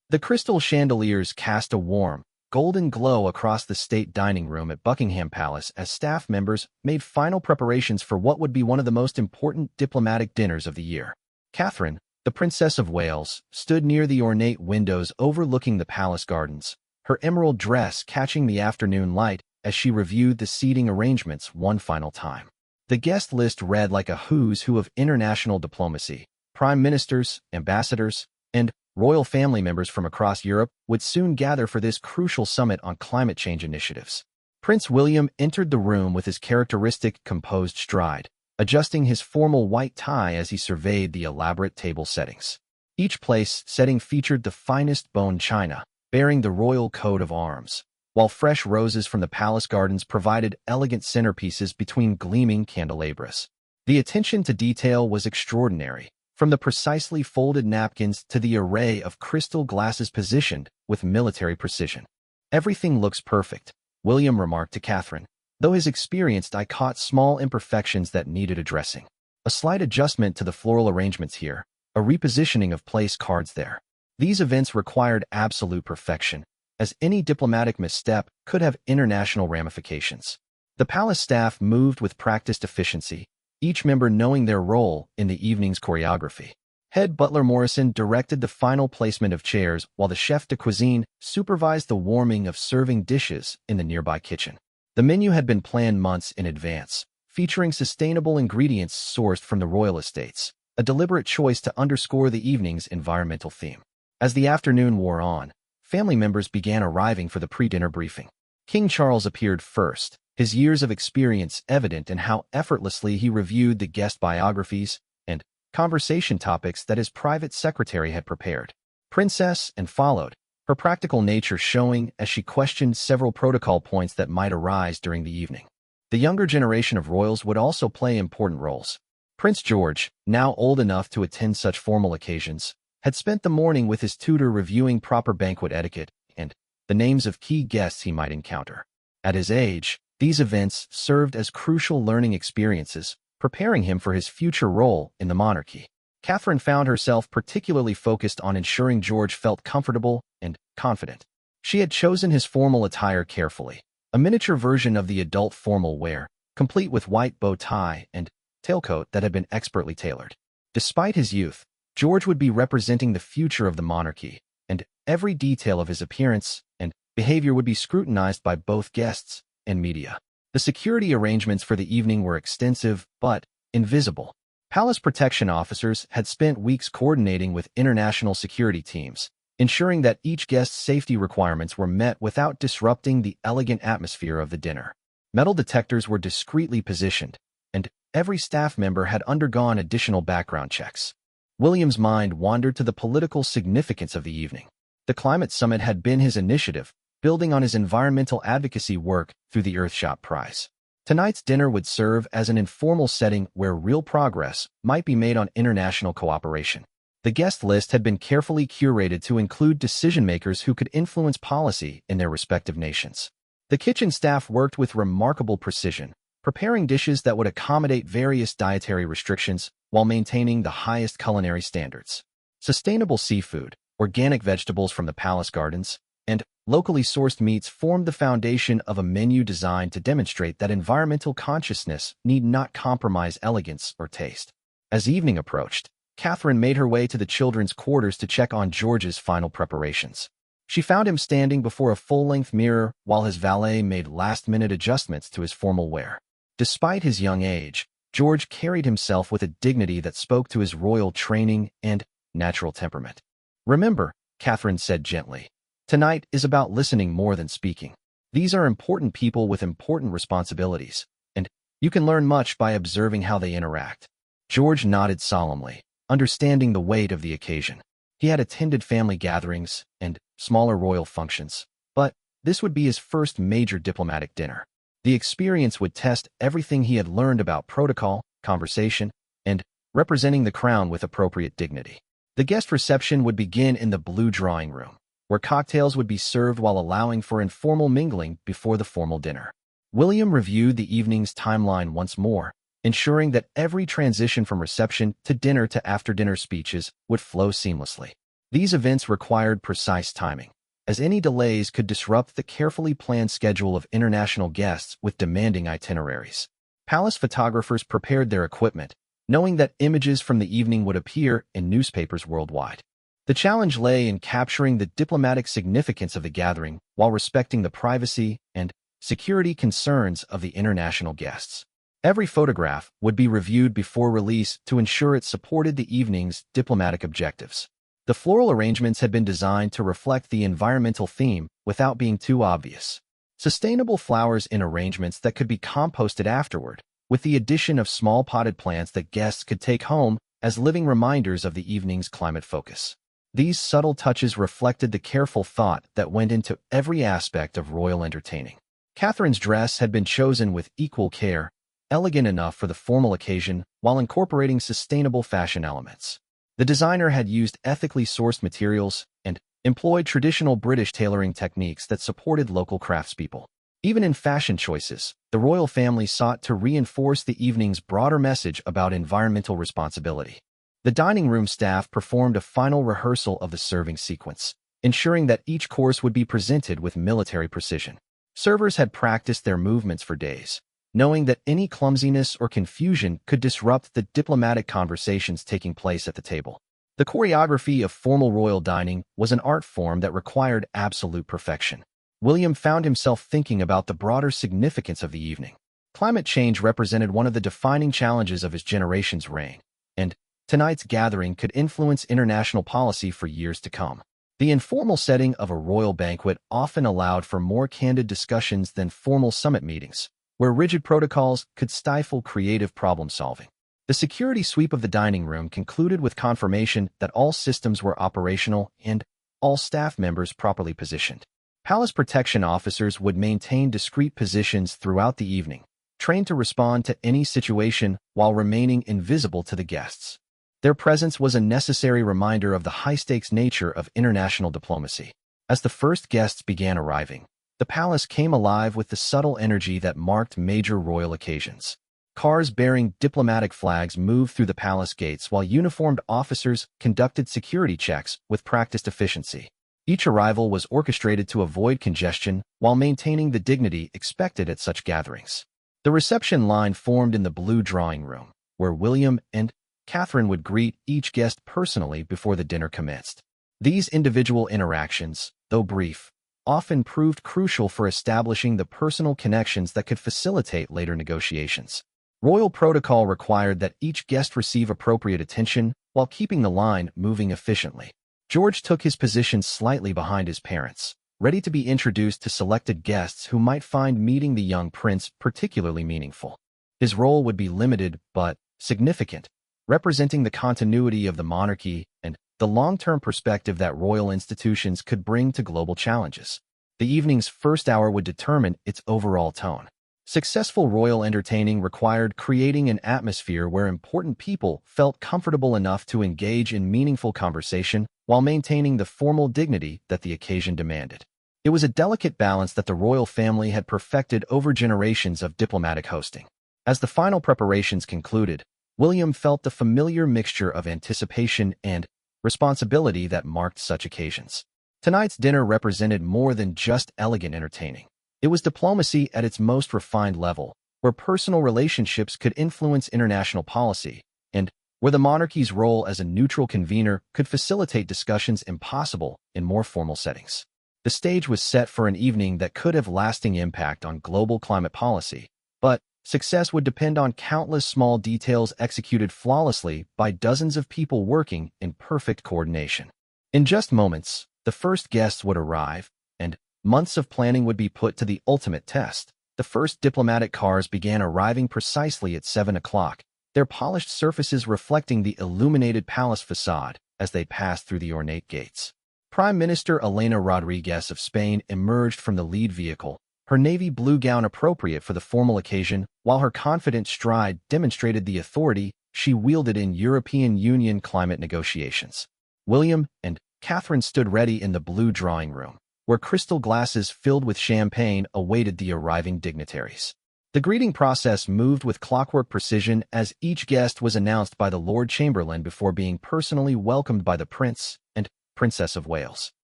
The crystal chandeliers cast a warm, golden glow across the state dining room at Buckingham Palace as staff members made final preparations for what would be one of the most important diplomatic dinners of the year. Catherine, the Princess of Wales, stood near the ornate windows overlooking the palace gardens, her emerald dress catching the afternoon light as she reviewed the seating arrangements one final time. The guest list read like a who's who of international diplomacy. Prime ministers, ambassadors, and royal family members from across Europe would soon gather for this crucial summit on climate change initiatives. Prince William entered the room with his characteristic composed stride, adjusting his formal white tie as he surveyed the elaborate table settings. Each place setting featured the finest bone china, bearing the royal coat of arms, while fresh roses from the palace gardens provided elegant centerpieces between gleaming candelabras. The attention to detail was extraordinary, from the precisely folded napkins to the array of crystal glasses positioned with military precision. "Everything looks perfect," William remarked to Catherine, though his experienced eye caught small imperfections that needed addressing. A slight adjustment to the floral arrangements here, a repositioning of place cards there. These events required absolute perfection, as any diplomatic misstep could have international ramifications. The palace staff moved with practiced efficiency, each member knowing their role in the evening's choreography. Head butler Morrison directed the final placement of chairs while the chef de cuisine supervised the warming of serving dishes in the nearby kitchen. The menu had been planned months in advance, featuring sustainable ingredients sourced from the royal estates, a deliberate choice to underscore the evening's environmental theme. As the afternoon wore on, family members began arriving for the pre-dinner briefing. King Charles appeared first, his years of experience evident in how effortlessly he reviewed the guest biographies and conversation topics that his private secretary had prepared. Princess and followed, her practical nature showing as she questioned several protocol points that might arise during the evening. The younger generation of royals would also play important roles. Prince George, now old enough to attend such formal occasions, had spent the morning with his tutor reviewing proper banquet etiquette and the names of key guests he might encounter. At his age, these events served as crucial learning experiences, preparing him for his future role in the monarchy. Catherine found herself particularly focused on ensuring George felt comfortable and confident. She had chosen his formal attire carefully, a miniature version of the adult formal wear, complete with white bow tie and tailcoat that had been expertly tailored. Despite his youth, George would be representing the future of the monarchy, and every detail of his appearance and behavior would be scrutinized by both guests and media. The security arrangements for the evening were extensive but invisible. Palace protection officers had spent weeks coordinating with international security teams, ensuring that each guest's safety requirements were met without disrupting the elegant atmosphere of the dinner. Metal detectors were discreetly positioned, and every staff member had undergone additional background checks. William's mind wandered to the political significance of the evening. The climate summit had been his initiative, building on his environmental advocacy work through the Earthshot Prize. Tonight's dinner would serve as an informal setting where real progress might be made on international cooperation. The guest list had been carefully curated to include decision-makers who could influence policy in their respective nations. The kitchen staff worked with remarkable precision, preparing dishes that would accommodate various dietary restrictions while maintaining the highest culinary standards. Sustainable seafood, organic vegetables from the palace gardens, and locally sourced meats formed the foundation of a menu designed to demonstrate that environmental consciousness need not compromise elegance or taste. As evening approached, Catherine made her way to the children's quarters to check on George's final preparations. She found him standing before a full-length mirror while his valet made last-minute adjustments to his formal wear. Despite his young age, George carried himself with a dignity that spoke to his royal training and natural temperament. "Remember," Catherine said gently, "tonight is about listening more than speaking. These are important people with important responsibilities, and you can learn much by observing how they interact." George nodded solemnly, understanding the weight of the occasion. He had attended family gatherings and smaller royal functions, but this would be his first major diplomatic dinner. The experience would test everything he had learned about protocol, conversation, and representing the crown with appropriate dignity. The guest reception would begin in the blue drawing room, where cocktails would be served while allowing for informal mingling before the formal dinner. William reviewed the evening's timeline once more, ensuring that every transition from reception to dinner to after-dinner speeches would flow seamlessly. These events required precise timing, as any delays could disrupt the carefully planned schedule of international guests with demanding itineraries. Palace photographers prepared their equipment, knowing that images from the evening would appear in newspapers worldwide. The challenge lay in capturing the diplomatic significance of the gathering while respecting the privacy and security concerns of the international guests. Every photograph would be reviewed before release to ensure it supported the evening's diplomatic objectives. The floral arrangements had been designed to reflect the environmental theme without being too obvious. Sustainable flowers in arrangements that could be composted afterward, with the addition of small potted plants that guests could take home as living reminders of the evening's climate focus. These subtle touches reflected the careful thought that went into every aspect of royal entertaining. Catherine's dress had been chosen with equal care, elegant enough for the formal occasion while incorporating sustainable fashion elements. The designer had used ethically sourced materials and employed traditional British tailoring techniques that supported local craftspeople. Even in fashion choices, the royal family sought to reinforce the evening's broader message about environmental responsibility. The dining room staff performed a final rehearsal of the serving sequence, ensuring that each course would be presented with military precision. Servers had practiced their movements for days, knowing that any clumsiness or confusion could disrupt the diplomatic conversations taking place at the table. The choreography of formal royal dining was an art form that required absolute perfection. William found himself thinking about the broader significance of the evening. Climate change represented one of the defining challenges of his generation's reign, and tonight's gathering could influence international policy for years to come. The informal setting of a royal banquet often allowed for more candid discussions than formal summit meetings, where rigid protocols could stifle creative problem-solving. The security sweep of the dining room concluded with confirmation that all systems were operational and all staff members properly positioned. Palace protection officers would maintain discreet positions throughout the evening, trained to respond to any situation while remaining invisible to the guests. Their presence was a necessary reminder of the high-stakes nature of international diplomacy. As the first guests began arriving, the palace came alive with the subtle energy that marked major royal occasions. Cars bearing diplomatic flags moved through the palace gates while uniformed officers conducted security checks with practiced efficiency. Each arrival was orchestrated to avoid congestion while maintaining the dignity expected at such gatherings. The reception line formed in the blue drawing room, where William and Catherine would greet each guest personally before the dinner commenced. These individual interactions, though brief, often proved crucial for establishing the personal connections that could facilitate later negotiations. Royal protocol required that each guest receive appropriate attention while keeping the line moving efficiently. George took his position slightly behind his parents, ready to be introduced to selected guests who might find meeting the young prince particularly meaningful. His role would be limited but significant, representing the continuity of the monarchy and the long-term perspective that royal institutions could bring to global challenges. The evening's first hour would determine its overall tone. Successful royal entertaining required creating an atmosphere where important people felt comfortable enough to engage in meaningful conversation while maintaining the formal dignity that the occasion demanded. It was a delicate balance that the royal family had perfected over generations of diplomatic hosting. As the final preparations concluded, William felt the familiar mixture of anticipation and responsibility that marked such occasions. Tonight's dinner represented more than just elegant entertaining. It was diplomacy at its most refined level, where personal relationships could influence international policy, and where the monarchy's role as a neutral convener could facilitate discussions impossible in more formal settings. The stage was set for an evening that could have lasting impact on global climate policy, but success would depend on countless small details executed flawlessly by dozens of people working in perfect coordination. In just moments, the first guests would arrive, and months of planning would be put to the ultimate test. The first diplomatic cars began arriving precisely at 7 o'clock, their polished surfaces reflecting the illuminated palace facade as they passed through the ornate gates. Prime Minister Elena Rodriguez of Spain emerged from the lead vehicle, her navy blue gown appropriate for the formal occasion, while her confident stride demonstrated the authority she wielded in European Union climate negotiations. William and Catherine stood ready in the blue drawing room, where crystal glasses filled with champagne awaited the arriving dignitaries. The greeting process moved with clockwork precision as each guest was announced by the Lord Chamberlain before being personally welcomed by the prince and Princess of Wales.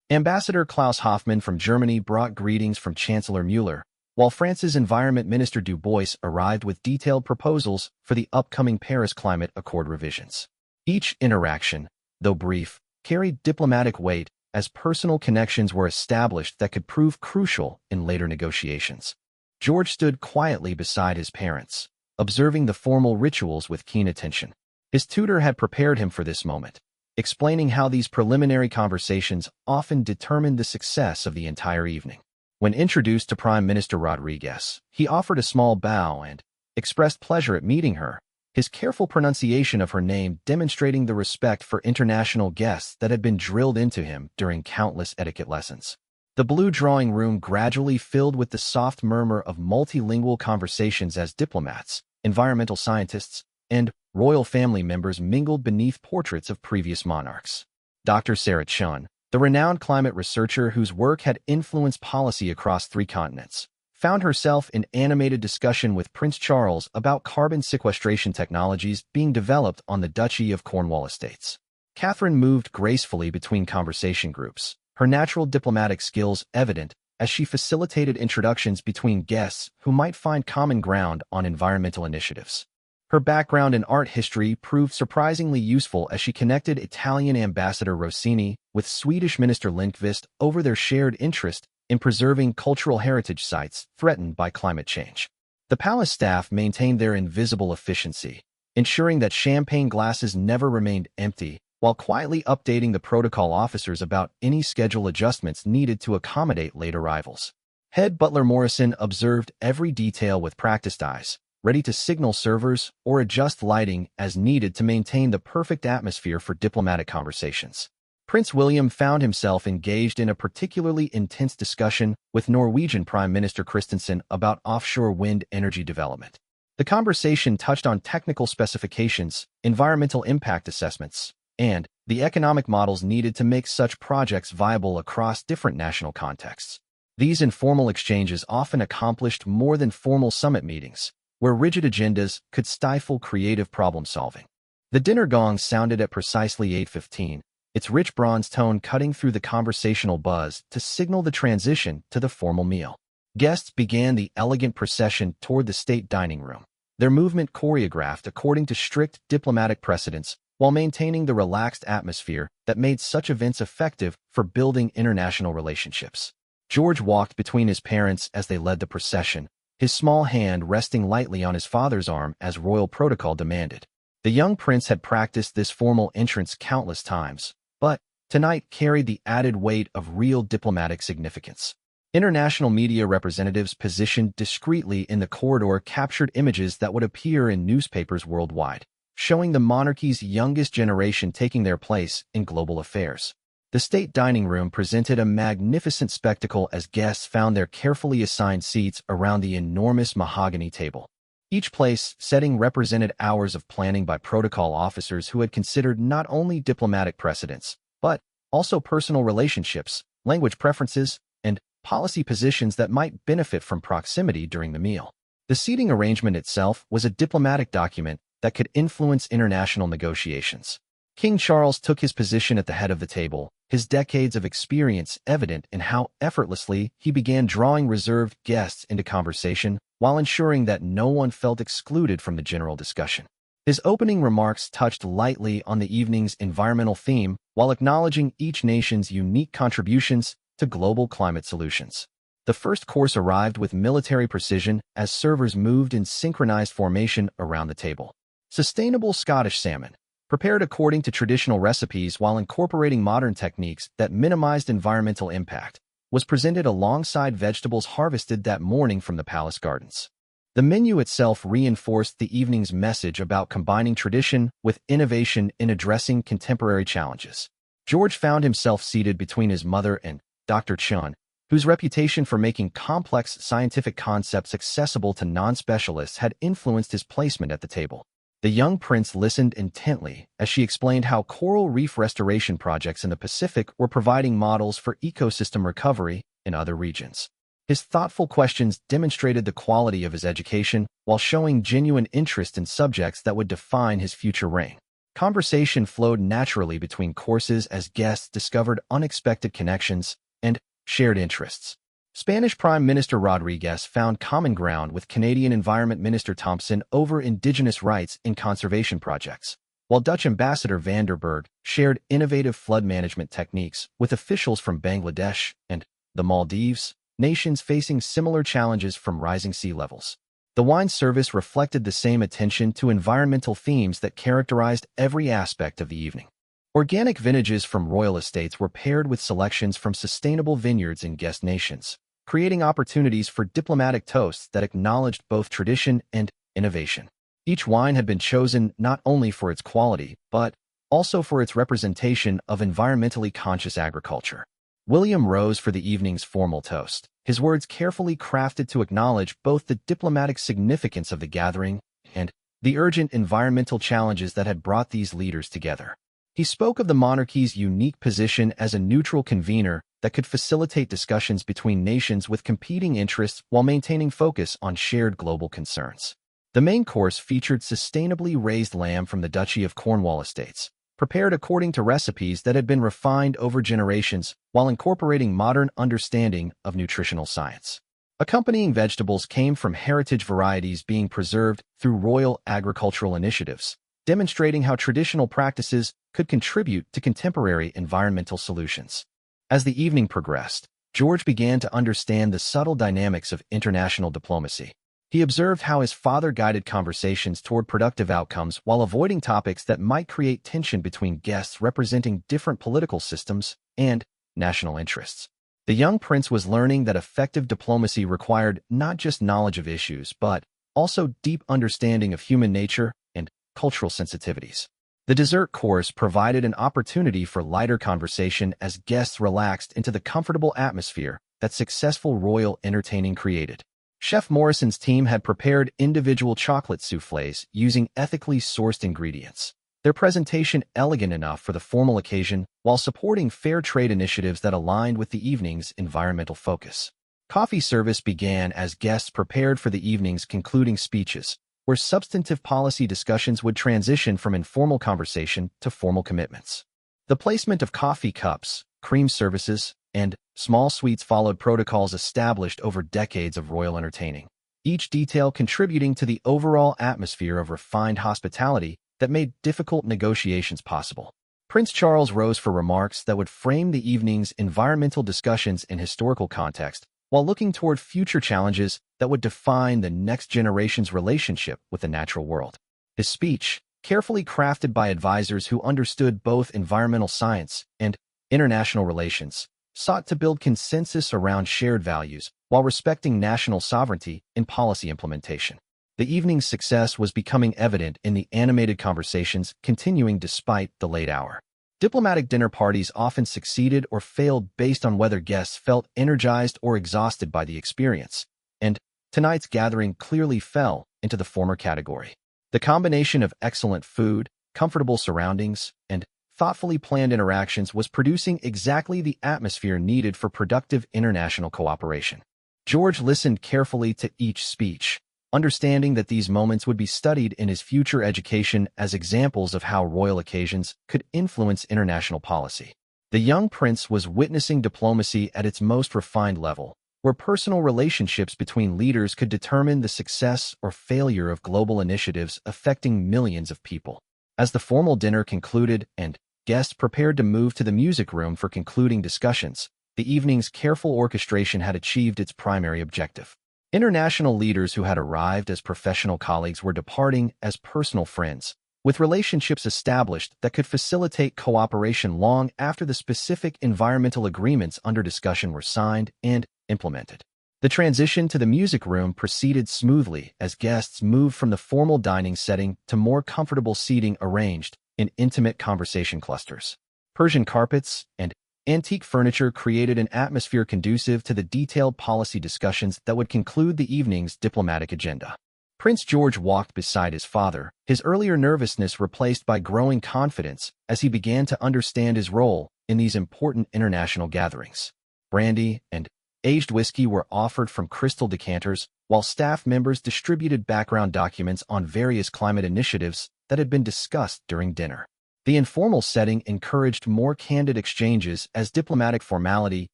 Ambassador Klaus Hoffmann from Germany brought greetings from Chancellor Mueller, while France's Environment Minister Du Bois arrived with detailed proposals for the upcoming Paris Climate Accord revisions. Each interaction, though brief, carried diplomatic weight as personal connections were established that could prove crucial in later negotiations. George stood quietly beside his parents, observing the formal rituals with keen attention. His tutor had prepared him for this moment, explaining how these preliminary conversations often determined the success of the entire evening. When introduced to Prime Minister Rodriguez, he offered a small bow and expressed pleasure at meeting her, his careful pronunciation of her name demonstrating the respect for international guests that had been drilled into him during countless etiquette lessons. The blue drawing room gradually filled with the soft murmur of multilingual conversations as diplomats, environmental scientists, and royal family members mingled beneath portraits of previous monarchs. Dr. Sarah Chun, the renowned climate researcher whose work had influenced policy across 3 continents, found herself in animated discussion with Prince Charles about carbon sequestration technologies being developed on the Duchy of Cornwall estates. Catherine moved gracefully between conversation groups, her natural diplomatic skills evident as she facilitated introductions between guests who might find common ground on environmental initiatives. Her background in art history proved surprisingly useful as she connected Italian Ambassador Rossini with Swedish Minister Lindqvist over their shared interest in preserving cultural heritage sites threatened by climate change. The palace staff maintained their invisible efficiency, ensuring that champagne glasses never remained empty, while quietly updating the protocol officers about any schedule adjustments needed to accommodate late arrivals. Head butler Morrison observed every detail with practiced eyes, ready to signal servers or adjust lighting as needed to maintain the perfect atmosphere for diplomatic conversations. Prince William found himself engaged in a particularly intense discussion with Norwegian Prime Minister Christensen about offshore wind energy development. The conversation touched on technical specifications, environmental impact assessments, and the economic models needed to make such projects viable across different national contexts. These informal exchanges often accomplished more than formal summit meetings, where rigid agendas could stifle creative problem-solving. The dinner gong sounded at precisely 8:15, its rich bronze tone cutting through the conversational buzz to signal the transition to the formal meal. Guests began the elegant procession toward the state dining room, their movement choreographed according to strict diplomatic precedents while maintaining the relaxed atmosphere that made such events effective for building international relationships. George walked between his parents as they led the procession, his small hand resting lightly on his father's arm as royal protocol demanded. The young prince had practiced this formal entrance countless times, but tonight carried the added weight of real diplomatic significance. International media representatives positioned discreetly in the corridor captured images that would appear in newspapers worldwide, showing the monarchy's youngest generation taking their place in global affairs. The state dining room presented a magnificent spectacle as guests found their carefully assigned seats around the enormous mahogany table. Each place setting represented hours of planning by protocol officers who had considered not only diplomatic precedents, but also personal relationships, language preferences, and policy positions that might benefit from proximity during the meal. The seating arrangement itself was a diplomatic document that could influence international negotiations. King Charles took his position at the head of the table, his decades of experience evident in how effortlessly he began drawing reserved guests into conversation while ensuring that no one felt excluded from the general discussion. His opening remarks touched lightly on the evening's environmental theme while acknowledging each nation's unique contributions to global climate solutions. The first course arrived with military precision as servers moved in synchronized formation around the table. Sustainable Scottish salmon, prepared according to traditional recipes while incorporating modern techniques that minimized environmental impact, was presented alongside vegetables harvested that morning from the palace gardens. The menu itself reinforced the evening's message about combining tradition with innovation in addressing contemporary challenges. George found himself seated between his mother and Dr. Chun, whose reputation for making complex scientific concepts accessible to non-specialists had influenced his placement at the table. The young prince listened intently as she explained how coral reef restoration projects in the Pacific were providing models for ecosystem recovery in other regions. His thoughtful questions demonstrated the quality of his education while showing genuine interest in subjects that would define his future reign. Conversation flowed naturally between courses as guests discovered unexpected connections and shared interests. Spanish Prime Minister Rodriguez found common ground with Canadian Environment Minister Thompson over Indigenous rights in conservation projects, while Dutch Ambassador van der Berg shared innovative flood management techniques with officials from Bangladesh and the Maldives, nations facing similar challenges from rising sea levels. The wine service reflected the same attention to environmental themes that characterized every aspect of the evening. Organic vintages from royal estates were paired with selections from sustainable vineyards in guest nations, creating opportunities for diplomatic toasts that acknowledged both tradition and innovation. Each wine had been chosen not only for its quality, but also for its representation of environmentally conscious agriculture. William rose for the evening's formal toast, his words carefully crafted to acknowledge both the diplomatic significance of the gathering and the urgent environmental challenges that had brought these leaders together. He spoke of the monarchy's unique position as a neutral convener that could facilitate discussions between nations with competing interests while maintaining focus on shared global concerns. The main course featured sustainably raised lamb from the Duchy of Cornwall estates, prepared according to recipes that had been refined over generations while incorporating modern understanding of nutritional science. Accompanying vegetables came from heritage varieties being preserved through royal agricultural initiatives, demonstrating how traditional practices could contribute to contemporary environmental solutions. As the evening progressed, George began to understand the subtle dynamics of international diplomacy. He observed how his father guided conversations toward productive outcomes while avoiding topics that might create tension between guests representing different political systems and national interests. The young prince was learning that effective diplomacy required not just knowledge of issues, but also deep understanding of human nature and cultural sensitivities. The dessert course provided an opportunity for lighter conversation as guests relaxed into the comfortable atmosphere that successful royal entertaining created. Chef Morrison's team had prepared individual chocolate soufflés using ethically sourced ingredients, their presentation elegant enough for the formal occasion while supporting fair trade initiatives that aligned with the evening's environmental focus. Coffee service began as guests prepared for the evening's concluding speeches, where substantive policy discussions would transition from informal conversation to formal commitments. The placement of coffee cups, cream services, and small suites followed protocols established over decades of royal entertaining, each detail contributing to the overall atmosphere of refined hospitality that made difficult negotiations possible. Prince Charles rose for remarks that would frame the evening's environmental discussions in historical context, while looking toward future challenges that would define the next generation's relationship with the natural world. His speech, carefully crafted by advisors who understood both environmental science and international relations, sought to build consensus around shared values while respecting national sovereignty in policy implementation. The evening's success was becoming evident in the animated conversations continuing despite the late hour. Diplomatic dinner parties often succeeded or failed based on whether guests felt energized or exhausted by the experience, and tonight's gathering clearly fell into the former category. The combination of excellent food, comfortable surroundings, and thoughtfully planned interactions was producing exactly the atmosphere needed for productive international cooperation. George listened carefully to each speech, understanding that these moments would be studied in his future education as examples of how royal occasions could influence international policy. The young prince was witnessing diplomacy at its most refined level, where personal relationships between leaders could determine the success or failure of global initiatives affecting millions of people. As the formal dinner concluded and guests prepared to move to the music room for concluding discussions, the evening's careful orchestration had achieved its primary objective. International leaders who had arrived as professional colleagues were departing as personal friends, with relationships established that could facilitate cooperation long after the specific environmental agreements under discussion were signed and implemented. The transition to the music room proceeded smoothly as guests moved from the formal dining setting to more comfortable seating arranged in intimate conversation clusters. Persian carpets and antique furniture created an atmosphere conducive to the detailed policy discussions that would conclude the evening's diplomatic agenda. Prince George walked beside his father, his earlier nervousness replaced by growing confidence as he began to understand his role in these important international gatherings. Brandy and aged whiskey were offered from crystal decanters, while staff members distributed background documents on various climate initiatives that had been discussed during dinner. The informal setting encouraged more candid exchanges as diplomatic formality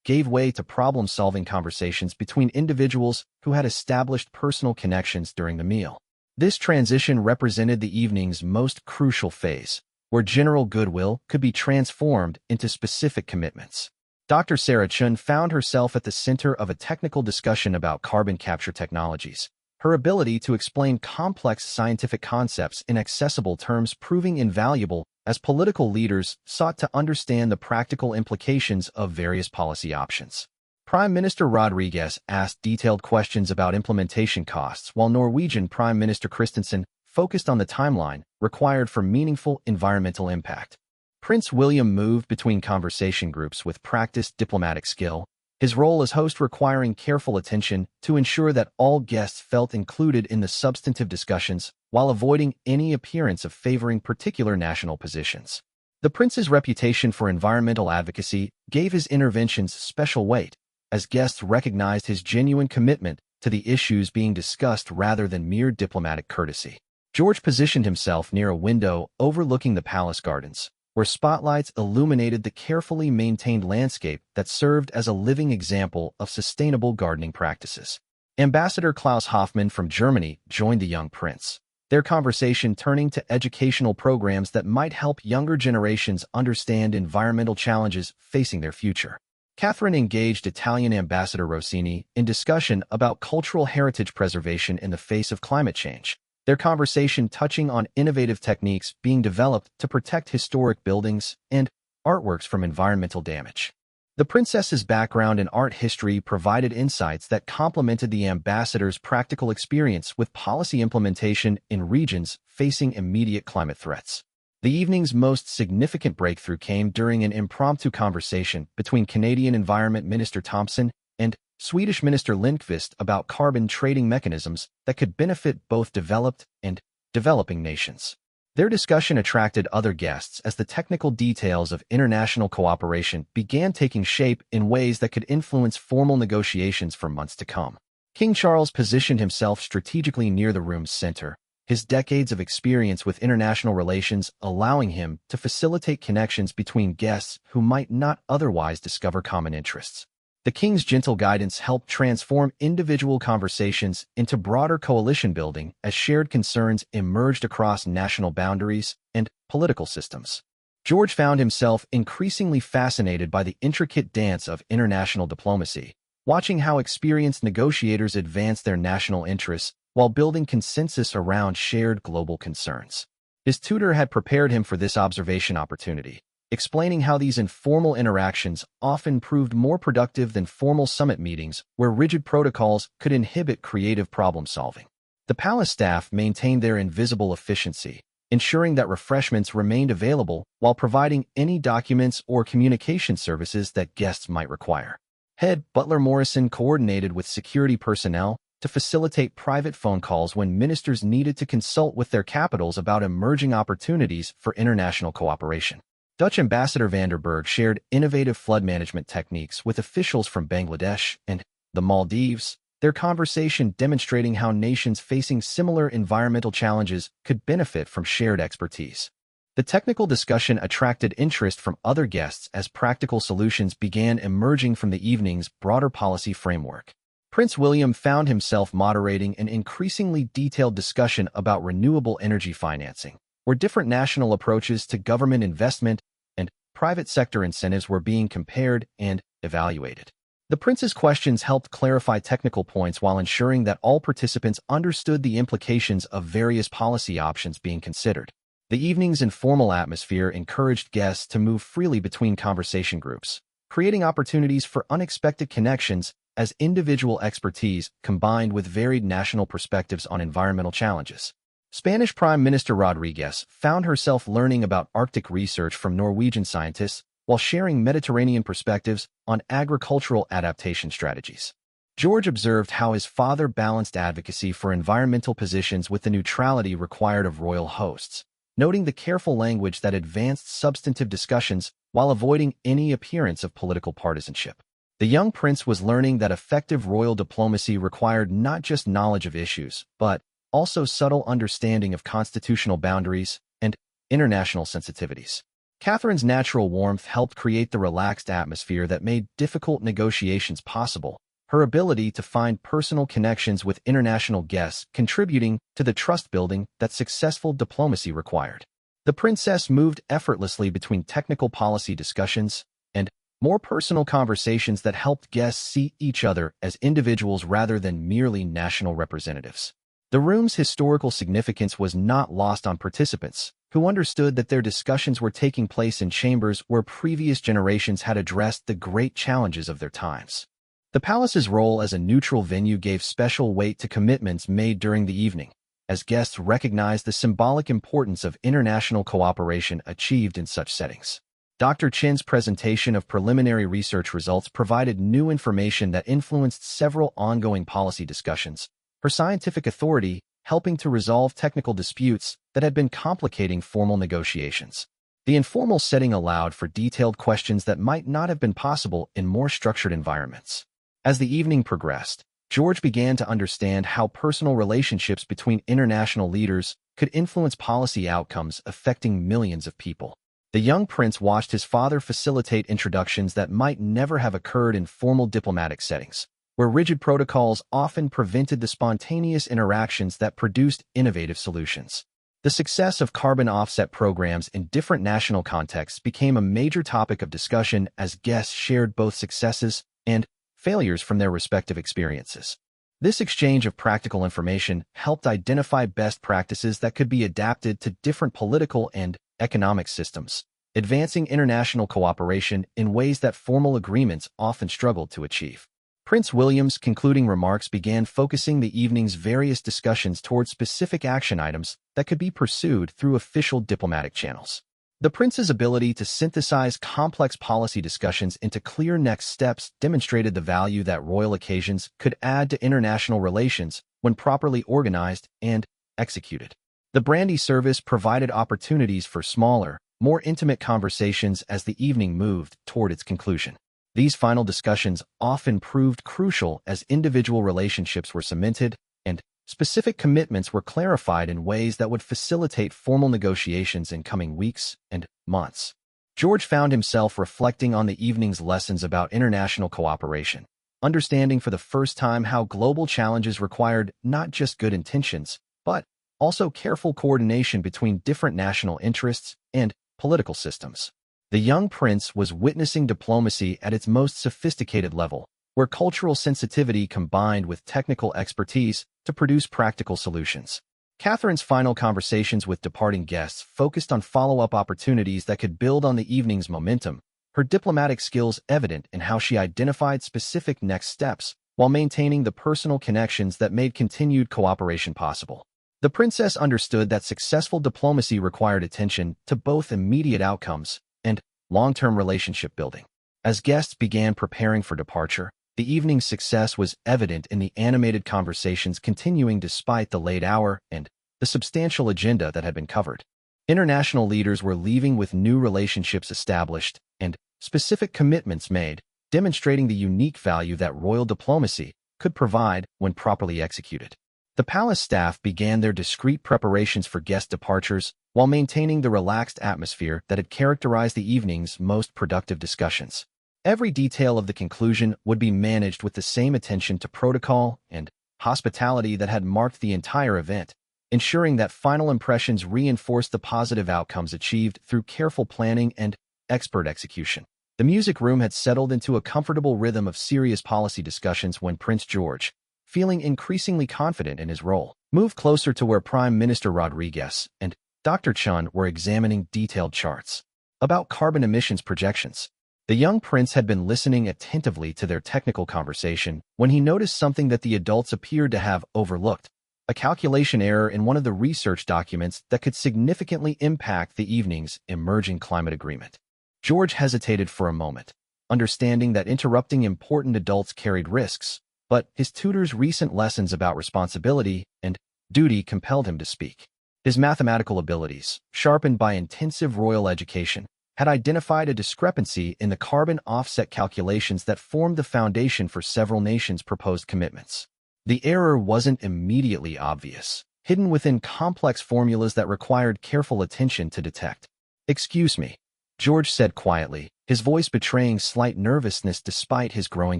gave way to problem-solving conversations between individuals who had established personal connections during the meal. This transition represented the evening's most crucial phase, where general goodwill could be transformed into specific commitments. Dr. Sarah Chun found herself at the center of a technical discussion about carbon capture technologies, her ability to explain complex scientific concepts in accessible terms proving invaluable as political leaders sought to understand the practical implications of various policy options. Prime Minister Rodriguez asked detailed questions about implementation costs, while Norwegian Prime Minister Christensen focused on the timeline required for meaningful environmental impact. Prince William moved between conversation groups with practiced diplomatic skill, his role as host requiring careful attention to ensure that all guests felt included in the substantive discussions while avoiding any appearance of favoring particular national positions. The prince's reputation for environmental advocacy gave his interventions special weight, as guests recognized his genuine commitment to the issues being discussed rather than mere diplomatic courtesy. George positioned himself near a window overlooking the palace gardens, where spotlights illuminated the carefully maintained landscape that served as a living example of sustainable gardening practices. Ambassador Klaus Hoffmann from Germany joined the young prince, their conversation turning to educational programs that might help younger generations understand environmental challenges facing their future. Catherine engaged Italian Ambassador Rossini in discussion about cultural heritage preservation in the face of climate change, their conversation touching on innovative techniques being developed to protect historic buildings and artworks from environmental damage. The princess's background in art history provided insights that complemented the ambassador's practical experience with policy implementation in regions facing immediate climate threats. The evening's most significant breakthrough came during an impromptu conversation between Canadian Environment Minister Thompson and Swedish Minister Lindqvist about carbon trading mechanisms that could benefit both developed and developing nations. Their discussion attracted other guests as the technical details of international cooperation began taking shape in ways that could influence formal negotiations for months to come. King Charles positioned himself strategically near the room's center, his decades of experience with international relations allowing him to facilitate connections between guests who might not otherwise discover common interests. The king's gentle guidance helped transform individual conversations into broader coalition building as shared concerns emerged across national boundaries and political systems. George found himself increasingly fascinated by the intricate dance of international diplomacy, watching how experienced negotiators advance their national interests while building consensus around shared global concerns. His tutor had prepared him for this observation opportunity, explaining how these informal interactions often proved more productive than formal summit meetings where rigid protocols could inhibit creative problem-solving. The palace staff maintained their invisible efficiency, ensuring that refreshments remained available while providing any documents or communication services that guests might require. Head Butler Morrison coordinated with security personnel to facilitate private phone calls when ministers needed to consult with their capitals about emerging opportunities for international cooperation. Dutch Ambassador van der Berg shared innovative flood management techniques with officials from Bangladesh and the Maldives, their conversation demonstrating how nations facing similar environmental challenges could benefit from shared expertise. The technical discussion attracted interest from other guests as practical solutions began emerging from the evening's broader policy framework. Prince William found himself moderating an increasingly detailed discussion about renewable energy financing, where different national approaches to government investment and private sector incentives were being compared and evaluated. The prince's questions helped clarify technical points while ensuring that all participants understood the implications of various policy options being considered. The evening's informal atmosphere encouraged guests to move freely between conversation groups, creating opportunities for unexpected connections as individual expertise combined with varied national perspectives on environmental challenges. Spanish Prime Minister Rodriguez found herself learning about Arctic research from Norwegian scientists while sharing Mediterranean perspectives on agricultural adaptation strategies. George observed how his father balanced advocacy for environmental positions with the neutrality required of royal hosts, noting the careful language that advanced substantive discussions while avoiding any appearance of political partisanship. The young prince was learning that effective royal diplomacy required not just knowledge of issues, but also subtle understanding of constitutional boundaries and international sensitivities. Catherine's natural warmth helped create the relaxed atmosphere that made difficult negotiations possible, her ability to find personal connections with international guests contributing to the trust-building that successful diplomacy required. The princess moved effortlessly between technical policy discussions and more personal conversations that helped guests see each other as individuals rather than merely national representatives. The room's historical significance was not lost on participants, who understood that their discussions were taking place in chambers where previous generations had addressed the great challenges of their times. The palace's role as a neutral venue gave special weight to commitments made during the evening, as guests recognized the symbolic importance of international cooperation achieved in such settings. Dr. Chin's presentation of preliminary research results provided new information that influenced several ongoing policy discussions, her scientific authority helping to resolve technical disputes that had been complicating formal negotiations. The informal setting allowed for detailed questions that might not have been possible in more structured environments. As the evening progressed, George began to understand how personal relationships between international leaders could influence policy outcomes affecting millions of people. The young prince watched his father facilitate introductions that might never have occurred in formal diplomatic settings, where rigid protocols often prevented the spontaneous interactions that produced innovative solutions. The success of carbon offset programs in different national contexts became a major topic of discussion as guests shared both successes and failures from their respective experiences. This exchange of practical information helped identify best practices that could be adapted to different political and economic systems, advancing international cooperation in ways that formal agreements often struggled to achieve. Prince William's concluding remarks began focusing the evening's various discussions toward specific action items that could be pursued through official diplomatic channels. The prince's ability to synthesize complex policy discussions into clear next steps demonstrated the value that royal occasions could add to international relations when properly organized and executed. The brandy service provided opportunities for smaller, more intimate conversations as the evening moved toward its conclusion. These final discussions often proved crucial as individual relationships were cemented and specific commitments were clarified in ways that would facilitate formal negotiations in coming weeks and months. George found himself reflecting on the evening's lessons about international cooperation, understanding for the first time how global challenges required not just good intentions, but also careful coordination between different national interests and political systems. The young prince was witnessing diplomacy at its most sophisticated level, where cultural sensitivity combined with technical expertise to produce practical solutions. Catherine's final conversations with departing guests focused on follow-up opportunities that could build on the evening's momentum, her diplomatic skills evident in how she identified specific next steps while maintaining the personal connections that made continued cooperation possible. The princess understood that successful diplomacy required attention to both immediate outcomes and long-term relationship building. As guests began preparing for departure, the evening's success was evident in the animated conversations continuing despite the late hour and the substantial agenda that had been covered. International leaders were leaving with new relationships established and specific commitments made, demonstrating the unique value that royal diplomacy could provide when properly executed. The palace staff began their discreet preparations for guest departures while maintaining the relaxed atmosphere that had characterized the evening's most productive discussions. Every detail of the conclusion would be managed with the same attention to protocol and hospitality that had marked the entire event, ensuring that final impressions reinforced the positive outcomes achieved through careful planning and expert execution. The music room had settled into a comfortable rhythm of serious policy discussions when Prince George, feeling increasingly confident in his role, moved closer to where Prime Minister Rodriguez and Dr. Chun were examining detailed charts about carbon emissions projections. The young prince had been listening attentively to their technical conversation when he noticed something that the adults appeared to have overlooked, a calculation error in one of the research documents that could significantly impact the evening's emerging climate agreement. George hesitated for a moment, understanding that interrupting important adults carried risks, but his tutor's recent lessons about responsibility and duty compelled him to speak. His mathematical abilities, sharpened by intensive royal education, had identified a discrepancy in the carbon offset calculations that formed the foundation for several nations' proposed commitments. The error wasn't immediately obvious, hidden within complex formulas that required careful attention to detect. "Excuse me," George said quietly, his voice betraying slight nervousness despite his growing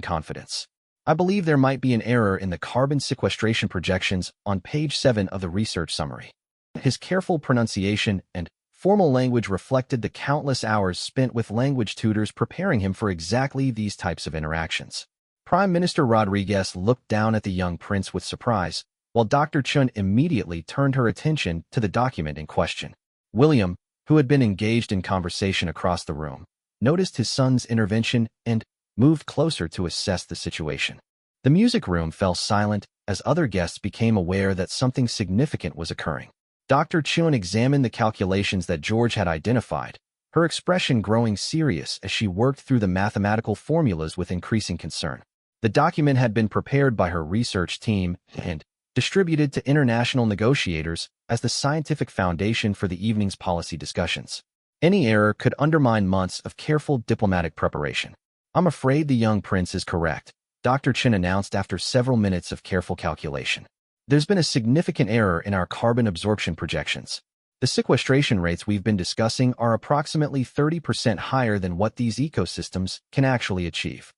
confidence. "I believe there might be an error in the carbon sequestration projections on page 7 of the research summary." His careful pronunciation and formal language reflected the countless hours spent with language tutors preparing him for exactly these types of interactions. Prime Minister Rodriguez looked down at the young prince with surprise, while Dr. Chun immediately turned her attention to the document in question. William, who had been engaged in conversation across the room, noticed his son's intervention and moved closer to assess the situation. The music room fell silent as other guests became aware that something significant was occurring. Dr. Chun examined the calculations that George had identified, her expression growing serious as she worked through the mathematical formulas with increasing concern. The document had been prepared by her research team and distributed to international negotiators as the scientific foundation for the evening's policy discussions. Any error could undermine months of careful diplomatic preparation. "I'm afraid the young prince is correct," Dr. Chin announced after several minutes of careful calculation. "There's been a significant error in our carbon absorption projections. The sequestration rates we've been discussing are approximately 30% higher than what these ecosystems can actually achieve."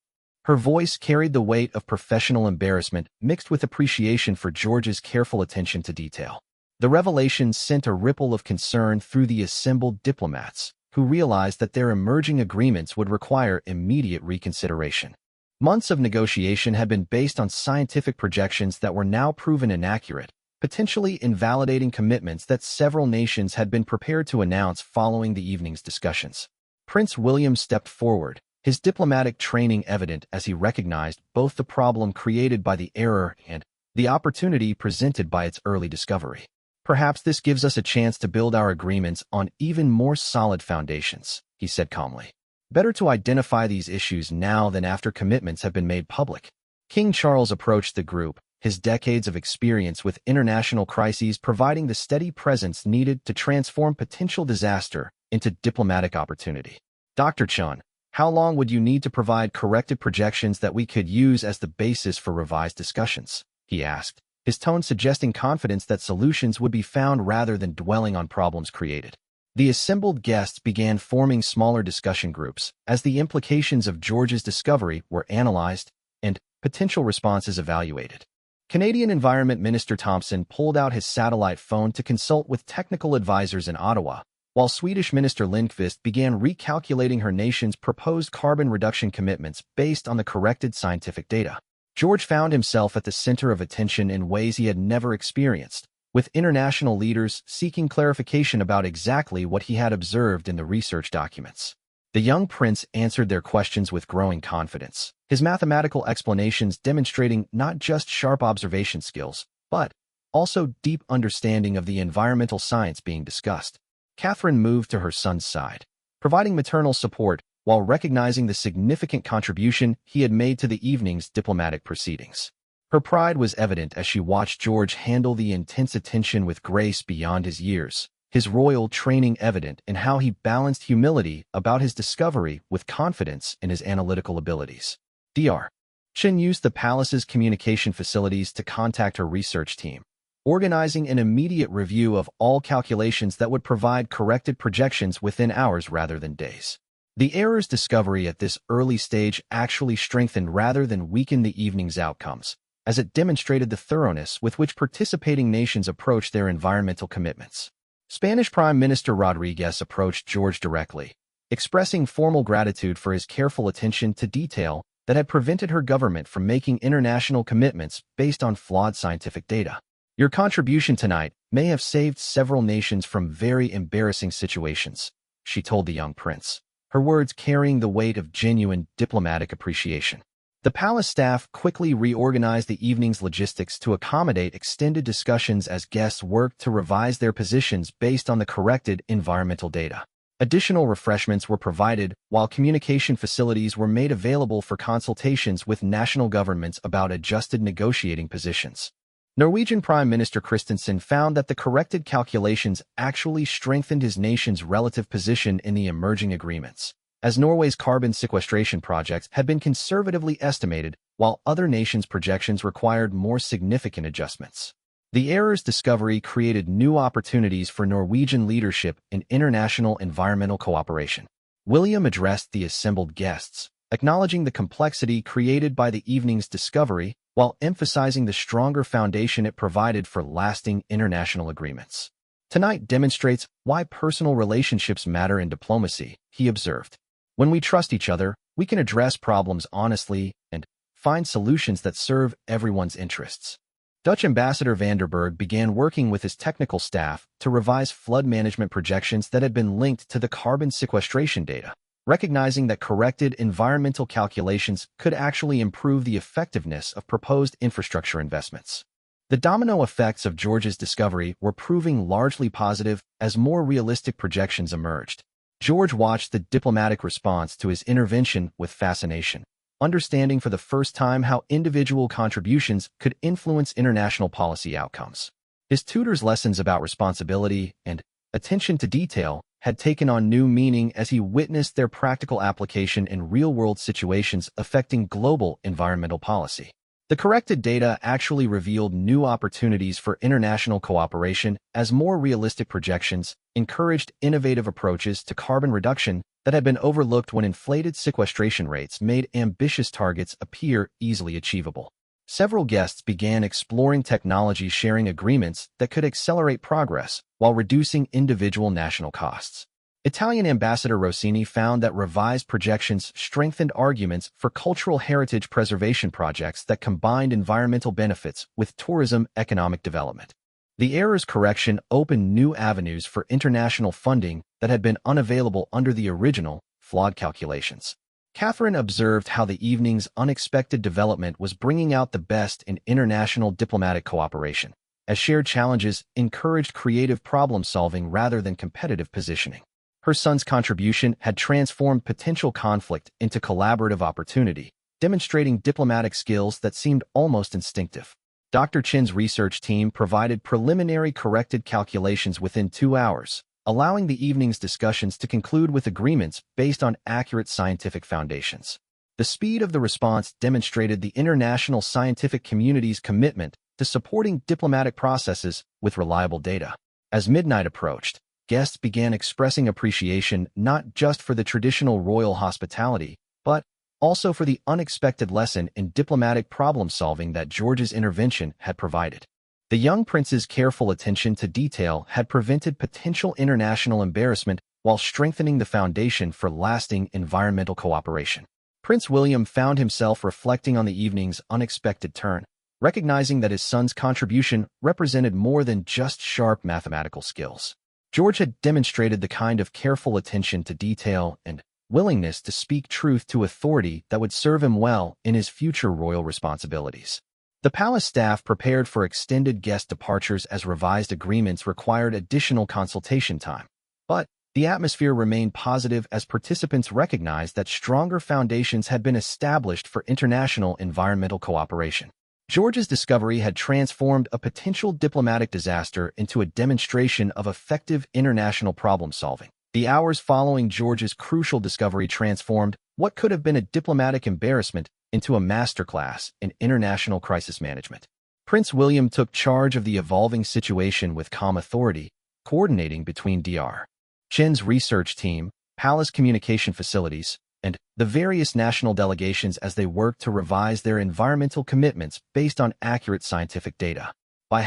Her voice carried the weight of professional embarrassment mixed with appreciation for George's careful attention to detail. The revelation sent a ripple of concern through the assembled diplomats, who realized that their emerging agreements would require immediate reconsideration. Months of negotiation had been based on scientific projections that were now proven inaccurate, potentially invalidating commitments that several nations had been prepared to announce following the evening's discussions. Prince William stepped forward, his diplomatic training evident as he recognized both the problem created by the error and the opportunity presented by its early discovery. "Perhaps this gives us a chance to build our agreements on even more solid foundations," he said calmly. "Better to identify these issues now than after commitments have been made public." King Charles approached the group, his decades of experience with international crises providing the steady presence needed to transform potential disaster into diplomatic opportunity. "Dr. Chun, how long would you need to provide corrected projections that we could use as the basis for revised discussions?" he asked, his tone suggesting confidence that solutions would be found rather than dwelling on problems created. The assembled guests began forming smaller discussion groups as the implications of George's discovery were analyzed and potential responses evaluated. Canadian Environment Minister Thompson pulled out his satellite phone to consult with technical advisors in Ottawa, while Swedish Minister Lindqvist began recalculating her nation's proposed carbon reduction commitments based on the corrected scientific data. George found himself at the center of attention in ways he had never experienced, with international leaders seeking clarification about exactly what he had observed in the research documents. The young prince answered their questions with growing confidence, his mathematical explanations demonstrating not just sharp observation skills, but also deep understanding of the environmental science being discussed. Catherine moved to her son's side, providing maternal support while recognizing the significant contribution he had made to the evening's diplomatic proceedings. Her pride was evident as she watched George handle the intense attention with grace beyond his years, his royal training evident in how he balanced humility about his discovery with confidence in his analytical abilities. Dr. Chen used the palace's communication facilities to contact her research team, organizing an immediate review of all calculations that would provide corrected projections within hours rather than days. The error's discovery at this early stage actually strengthened rather than weakened the evening's outcomes, as it demonstrated the thoroughness with which participating nations approach their environmental commitments. Spanish Prime Minister Rodriguez approached George directly, expressing formal gratitude for his careful attention to detail that had prevented her government from making international commitments based on flawed scientific data. "Your contribution tonight may have saved several nations from very embarrassing situations," she told the young prince, her words carrying the weight of genuine diplomatic appreciation. The palace staff quickly reorganized the evening's logistics to accommodate extended discussions as guests worked to revise their positions based on the corrected environmental data. Additional refreshments were provided, while communication facilities were made available for consultations with national governments about adjusted negotiating positions. Norwegian Prime Minister Christensen found that the corrected calculations actually strengthened his nation's relative position in the emerging agreements, as Norway's carbon sequestration projects had been conservatively estimated, while other nations' projections required more significant adjustments. The era's discovery created new opportunities for Norwegian leadership in international environmental cooperation. William addressed the assembled guests, acknowledging the complexity created by the evening's discovery while emphasizing the stronger foundation it provided for lasting international agreements. Tonight demonstrates why personal relationships matter in diplomacy, he observed. When we trust each other, we can address problems honestly and find solutions that serve everyone's interests. Dutch Ambassador Vanderberg began working with his technical staff to revise flood management projections that had been linked to the carbon sequestration data, recognizing that corrected environmental calculations could actually improve the effectiveness of proposed infrastructure investments. The domino effects of George's discovery were proving largely positive as more realistic projections emerged. George watched the diplomatic response to his intervention with fascination, understanding for the first time how individual contributions could influence international policy outcomes. His tutor's lessons about responsibility and attention to detail had taken on new meaning as he witnessed their practical application in real-world situations affecting global environmental policy. The corrected data actually revealed new opportunities for international cooperation as more realistic projections encouraged innovative approaches to carbon reduction that had been overlooked when inflated sequestration rates made ambitious targets appear easily achievable. Several guests began exploring technology-sharing agreements that could accelerate progress while reducing individual national costs. Italian Ambassador Rossini found that revised projections strengthened arguments for cultural heritage preservation projects that combined environmental benefits with tourism economic development. The error's correction opened new avenues for international funding that had been unavailable under the original, flawed calculations. Catherine observed how the evening's unexpected development was bringing out the best in international diplomatic cooperation, as shared challenges encouraged creative problem-solving rather than competitive positioning. Her son's contribution had transformed potential conflict into collaborative opportunity, demonstrating diplomatic skills that seemed almost instinctive. Dr. Chin's research team provided preliminary corrected calculations within 2 hours, allowing the evening's discussions to conclude with agreements based on accurate scientific foundations. The speed of the response demonstrated the international scientific community's commitment to supporting diplomatic processes with reliable data. As midnight approached, guests began expressing appreciation not just for the traditional royal hospitality, but also for the unexpected lesson in diplomatic problem-solving that George's intervention had provided. The young prince's careful attention to detail had prevented potential international embarrassment while strengthening the foundation for lasting environmental cooperation. Prince William found himself reflecting on the evening's unexpected turn, recognizing that his son's contribution represented more than just sharp mathematical skills. George had demonstrated the kind of careful attention to detail and willingness to speak truth to authority that would serve him well in his future royal responsibilities. The palace staff prepared for extended guest departures as revised agreements required additional consultation time, but the atmosphere remained positive as participants recognized that stronger foundations had been established for international environmental cooperation. George's discovery had transformed a potential diplomatic disaster into a demonstration of effective international problem-solving. The hours following George's crucial discovery transformed what could have been a diplomatic embarrassment into a masterclass in international crisis management. Prince William took charge of the evolving situation with calm authority, coordinating between Dr. Chin's research team, palace communication facilities, and the various national delegations as they worked to revise their environmental commitments based on accurate scientific data. By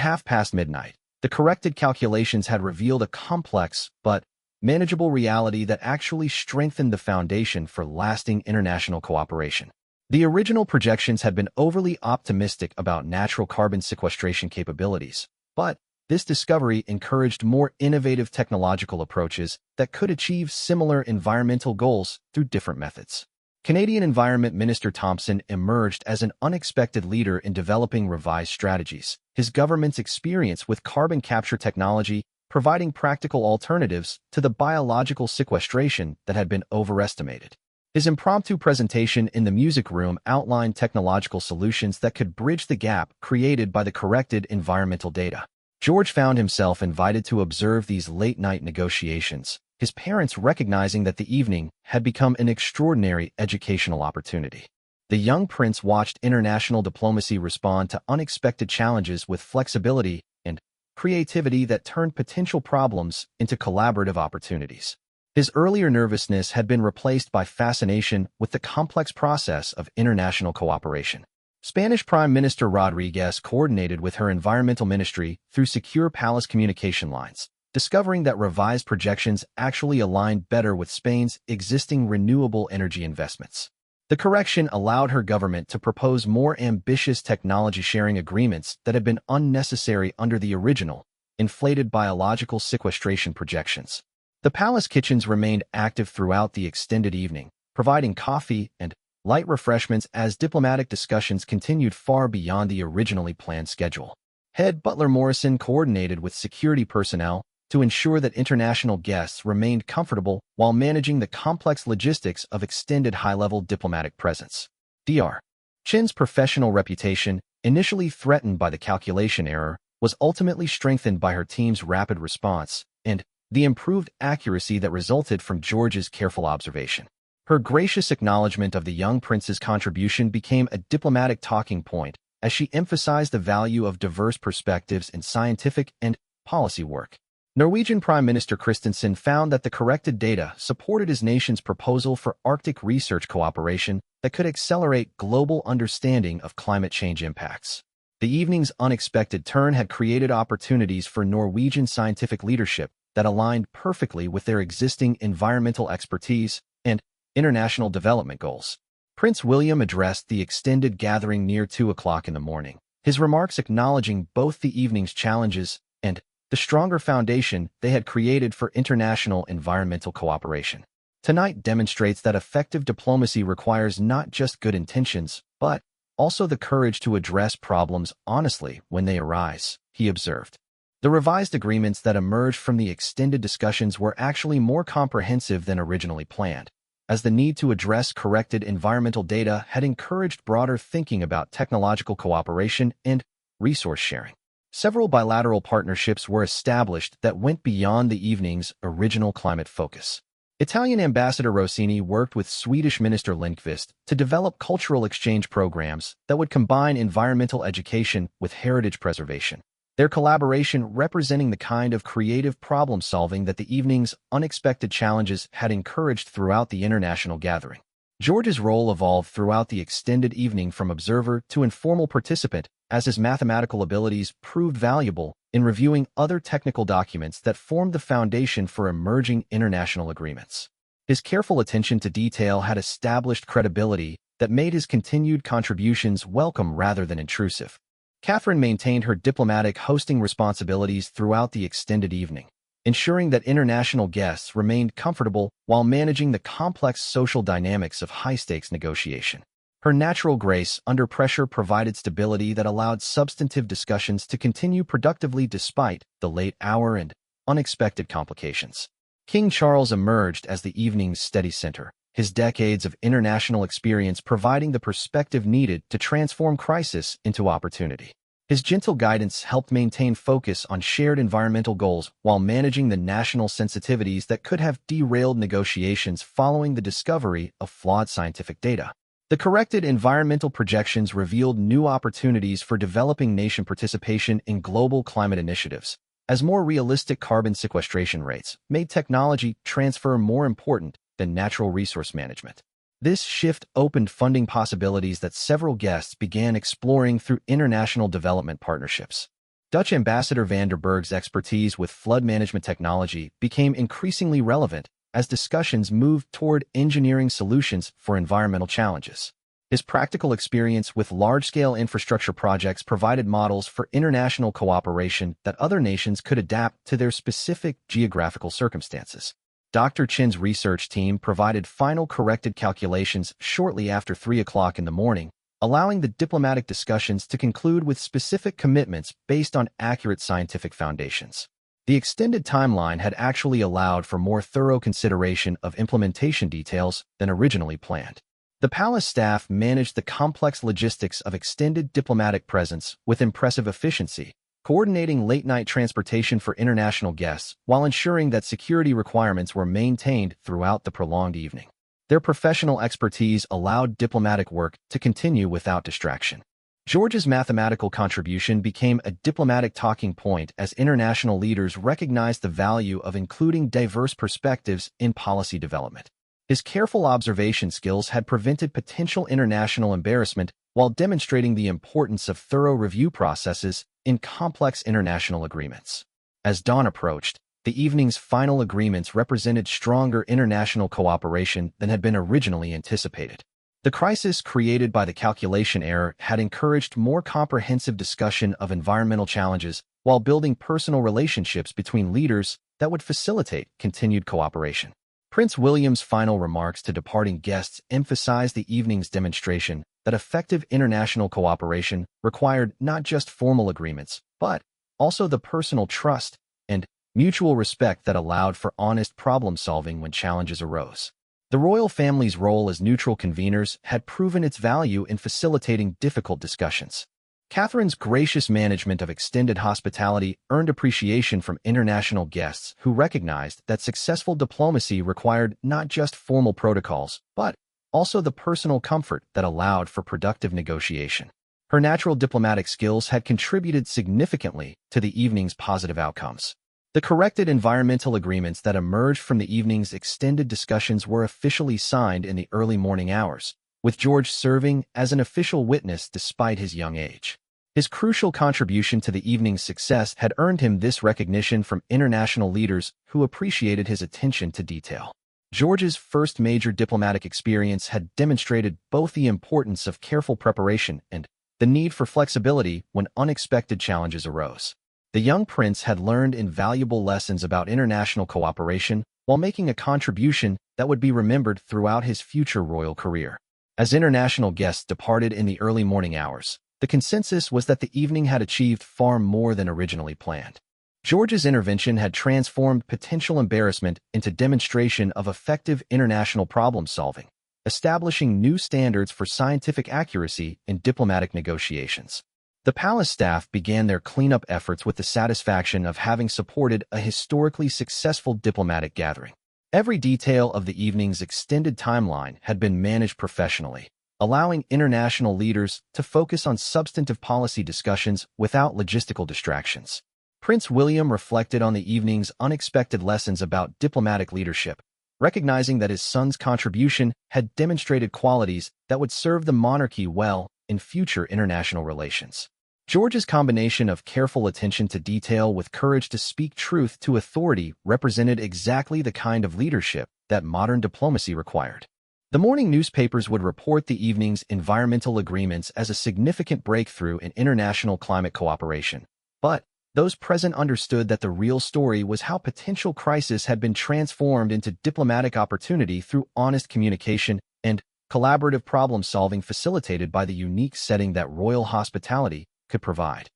midnight, the corrected calculations had revealed a complex but manageable reality that actually strengthened the foundation for lasting international cooperation. The original projections had been overly optimistic about natural carbon sequestration capabilities, but this discovery encouraged more innovative technological approaches that could achieve similar environmental goals through different methods. Canadian Environment Minister Thompson emerged as an unexpected leader in developing revised strategies, his government's experience with carbon capture technology providing practical alternatives to the biological sequestration that had been overestimated. His impromptu presentation in the music room outlined technological solutions that could bridge the gap created by the corrected environmental data. George found himself invited to observe these late-night negotiations, his parents recognizing that the evening had become an extraordinary educational opportunity. The young prince watched international diplomacy respond to unexpected challenges with flexibility and creativity that turned potential problems into collaborative opportunities. His earlier nervousness had been replaced by fascination with the complex process of international cooperation. Spanish Prime Minister Rodriguez coordinated with her environmental ministry through secure palace communication lines, discovering that revised projections actually aligned better with Spain's existing renewable energy investments. The correction allowed her government to propose more ambitious technology-sharing agreements that had been unnecessary under the original, inflated biological sequestration projections. The palace kitchens remained active throughout the extended evening, providing coffee and light refreshments as diplomatic discussions continued far beyond the originally planned schedule. Head butler Morrison coordinated with security personnel to ensure that international guests remained comfortable while managing the complex logistics of extended high-level diplomatic presence. Dr. Chin's professional reputation, initially threatened by the calculation error, was ultimately strengthened by her team's rapid response and the improved accuracy that resulted from George's careful observation. Her gracious acknowledgement of the young prince's contribution became a diplomatic talking point as she emphasized the value of diverse perspectives in scientific and policy work. Norwegian Prime Minister Christensen found that the corrected data supported his nation's proposal for Arctic research cooperation that could accelerate global understanding of climate change impacts. The evening's unexpected turn had created opportunities for Norwegian scientific leadership that aligned perfectly with their existing environmental expertise and international development goals. Prince William addressed the extended gathering near 2 o'clock in the morning, his remarks acknowledging both the evening's challenges and the stronger foundation they had created for international environmental cooperation. Tonight demonstrates that effective diplomacy requires not just good intentions, but also the courage to address problems honestly when they arise, he observed. The revised agreements that emerged from the extended discussions were actually more comprehensive than originally planned, as the need to address corrected environmental data had encouraged broader thinking about technological cooperation and resource sharing. Several bilateral partnerships were established that went beyond the evening's original climate focus. Italian Ambassador Rossini worked with Swedish Minister Lindqvist to develop cultural exchange programs that would combine environmental education with heritage preservation, their collaboration representing the kind of creative problem-solving that the evening's unexpected challenges had encouraged throughout the international gathering. George's role evolved throughout the extended evening from observer to informal participant, as his mathematical abilities proved valuable in reviewing other technical documents that formed the foundation for emerging international agreements. His careful attention to detail had established credibility that made his continued contributions welcome rather than intrusive. Catherine maintained her diplomatic hosting responsibilities throughout the extended evening, ensuring that international guests remained comfortable while managing the complex social dynamics of high-stakes negotiation. Her natural grace under pressure provided stability that allowed substantive discussions to continue productively despite the late hour and unexpected complications. King Charles emerged as the evening's steady center, his decades of international experience providing the perspective needed to transform crisis into opportunity. His gentle guidance helped maintain focus on shared environmental goals while managing the national sensitivities that could have derailed negotiations following the discovery of flawed scientific data. The corrected environmental projections revealed new opportunities for developing nation participation in global climate initiatives, as more realistic carbon sequestration rates made technology transfer more important than natural resource management. This shift opened funding possibilities that several guests began exploring through international development partnerships. Dutch Ambassador van der Berg's expertise with flood management technology became increasingly relevant as discussions moved toward engineering solutions for environmental challenges. His practical experience with large-scale infrastructure projects provided models for international cooperation that other nations could adapt to their specific geographical circumstances. Dr. Chin's research team provided final corrected calculations shortly after 3 o'clock in the morning, allowing the diplomatic discussions to conclude with specific commitments based on accurate scientific foundations. The extended timeline had actually allowed for more thorough consideration of implementation details than originally planned. The palace staff managed the complex logistics of extended diplomatic presence with impressive efficiency, coordinating late-night transportation for international guests while ensuring that security requirements were maintained throughout the prolonged evening. Their professional expertise allowed diplomatic work to continue without distraction. George's mathematical contribution became a diplomatic talking point as international leaders recognized the value of including diverse perspectives in policy development. His careful observation skills had prevented potential international embarrassment while demonstrating the importance of thorough review processes in complex international agreements. As dawn approached, the evening's final agreements represented stronger international cooperation than had been originally anticipated. The crisis created by the calculation error had encouraged more comprehensive discussion of environmental challenges while building personal relationships between leaders that would facilitate continued cooperation. Prince William's final remarks to departing guests emphasized the evening's demonstration that effective international cooperation required not just formal agreements, but also the personal trust and mutual respect that allowed for honest problem-solving when challenges arose. The royal family's role as neutral conveners had proven its value in facilitating difficult discussions. Catherine's gracious management of extended hospitality earned appreciation from international guests who recognized that successful diplomacy required not just formal protocols, but also the personal comfort that allowed for productive negotiation. Her natural diplomatic skills had contributed significantly to the evening's positive outcomes. The corrected environmental agreements that emerged from the evening's extended discussions were officially signed in the early morning hours, with George serving as an official witness despite his young age. His crucial contribution to the evening's success had earned him this recognition from international leaders who appreciated his attention to detail. George's first major diplomatic experience had demonstrated both the importance of careful preparation and the need for flexibility when unexpected challenges arose. The young prince had learned invaluable lessons about international cooperation while making a contribution that would be remembered throughout his future royal career. As international guests departed in the early morning hours, the consensus was that the evening had achieved far more than originally planned. George's intervention had transformed potential embarrassment into demonstration of effective international problem-solving, establishing new standards for scientific accuracy in diplomatic negotiations. The palace staff began their cleanup efforts with the satisfaction of having supported a historically successful diplomatic gathering. Every detail of the evening's extended timeline had been managed professionally, allowing international leaders to focus on substantive policy discussions without logistical distractions. Prince William reflected on the evening's unexpected lessons about diplomatic leadership, recognizing that his son's contribution had demonstrated qualities that would serve the monarchy well in future international relations. George's combination of careful attention to detail with courage to speak truth to authority represented exactly the kind of leadership that modern diplomacy required. The morning newspapers would report the evening's environmental agreements as a significant breakthrough in international climate cooperation, but those present understood that the real story was how potential crisis had been transformed into diplomatic opportunity through honest communication and collaborative problem-solving facilitated by the unique setting that royal hospitality could provide.